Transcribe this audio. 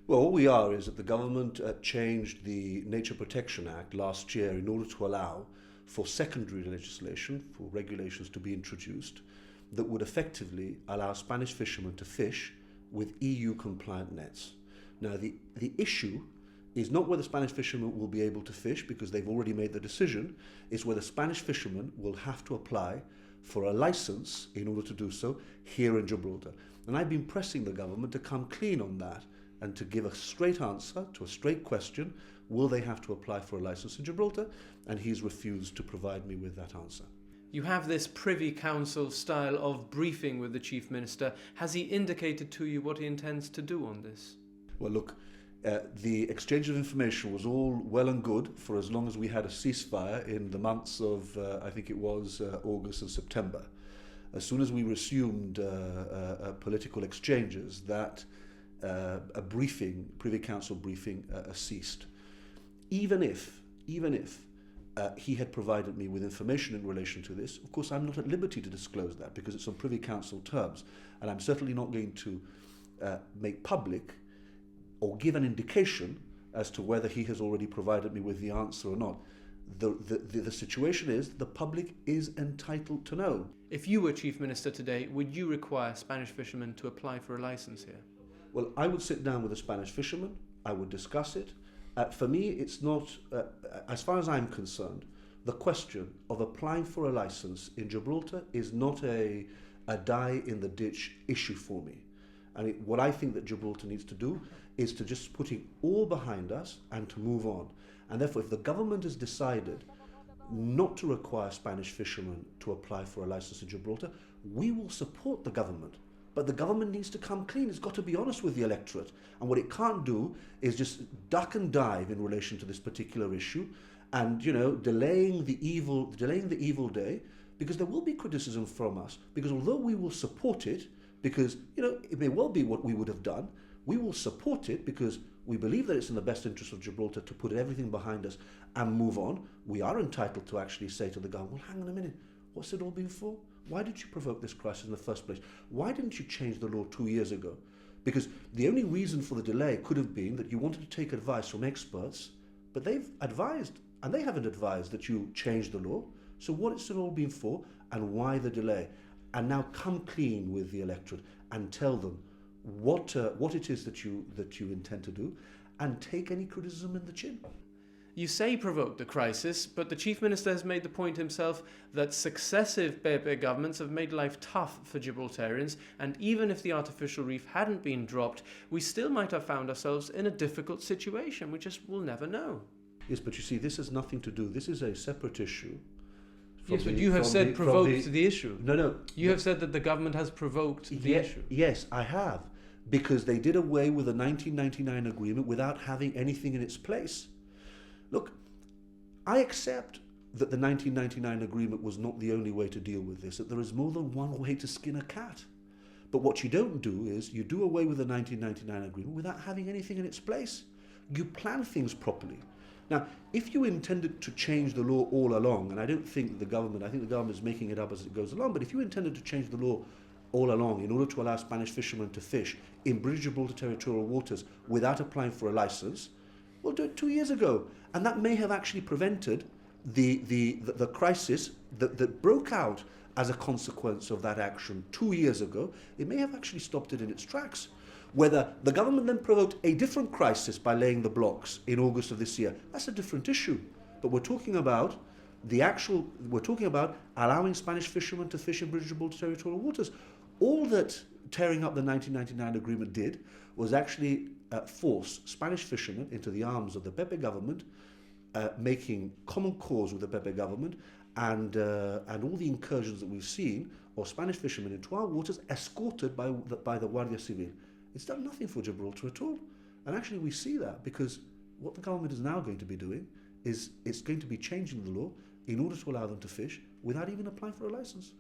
Well, what we are is that the government changed the Nature Protection Act last year in order to allow for secondary legislation, for regulations to be introduced that would effectively allow Spanish fishermen to fish with EU compliant nets. Now, the issue is not whether Spanish fishermen will be able to fish because they've already made the decision, it's whether Spanish fishermen will have to apply for a license in order to do so here in Gibraltar. And I've been pressing the government to come clean on that and to give a straight answer to a straight question, will they have to apply for a license in Gibraltar? And he's refused to provide me with that answer. You have this Privy Council style of briefing with the Chief Minister. Has he indicated to you what he intends to do on this? Well, look, the exchange of information was all well and good for as long as we had a ceasefire in the months of, I think it was August and September. As soon as we resumed political exchanges, that a briefing, Privy Council briefing, ceased. Even if he had provided me with information in relation to this, of course I'm not at liberty to disclose that because it's on Privy Council terms, and I'm certainly not going to make public or give an indication as to whether he has already provided me with the answer or not. The situation is the public is entitled to know. If you were Chief Minister today, would you require Spanish fishermen to apply for a license here? Well, I would sit down with a Spanish fisherman, I would discuss it. For me, it's not, as far as I'm concerned, the question of applying for a license in Gibraltar is not a die in the ditch issue for me. I mean, what I think that Gibraltar needs to do is to just put it all behind us and to move on. And therefore, if the government has decided not to require Spanish fishermen to apply for a license in Gibraltar, we will support the government. But the government needs to come clean. It's got to be honest with the electorate. And what it can't do is just duck and dive in relation to this particular issue and, delaying the evil day, because there will be criticism from us. Because although we will support it, because, it may well be what we would have done, we will support it because we believe that it's in the best interest of Gibraltar to put everything behind us and move on. We are entitled to actually say to the government, well, hang on a minute, what's it all been for? Why did you provoke this crisis in the first place? Why didn't you change the law 2 years ago? Because the only reason for the delay could have been that you wanted to take advice from experts, but they've advised, and they haven't advised that you change the law. So what it's all been for, and why the delay? And now come clean with the electorate and tell them what it is that you intend to do, and take any criticism in the chin. You say provoked a crisis, but the Chief Minister has made the point himself that successive Pepe governments have made life tough for Gibraltarians, and even if the artificial reef hadn't been dropped, we still might have found ourselves in a difficult situation. We just will never know. Yes, but you see, this has nothing to do. This is a separate issue. Yes, but you have said provoked the issue. No. You have said that the government has provoked the issue. Yes, I have. Because they did away with the 1999 agreement without having anything in its place. Look, I accept that the 1999 agreement was not the only way to deal with this, that there is more than one way to skin a cat. But what you don't do is you do away with the 1999 agreement without having anything in its place. You plan things properly. Now, if you intended to change the law all along, and I think the government is making it up as it goes along, but if you intended to change the law all along in order to allow Spanish fishermen to fish in British Gibraltar territorial waters without applying for a license, we'll do it 2 years ago. And that may have actually prevented the crisis that broke out as a consequence of that action 2 years ago. It may have actually stopped it in its tracks. Whether the government then provoked a different crisis by laying the blocks in August of this year, that's a different issue. But we're talking about allowing Spanish fishermen to fish in British Gibraltar territorial waters. All that tearing up the 1999 agreement did was actually force Spanish fishermen into the arms of the Pepe government, making common cause with the Pepe government, and all the incursions that we've seen of Spanish fishermen into our waters escorted by the Guardia Civil. It's done nothing for Gibraltar at all. And actually we see that because what the government is now going to be doing is it's going to be changing the law in order to allow them to fish without even applying for a license.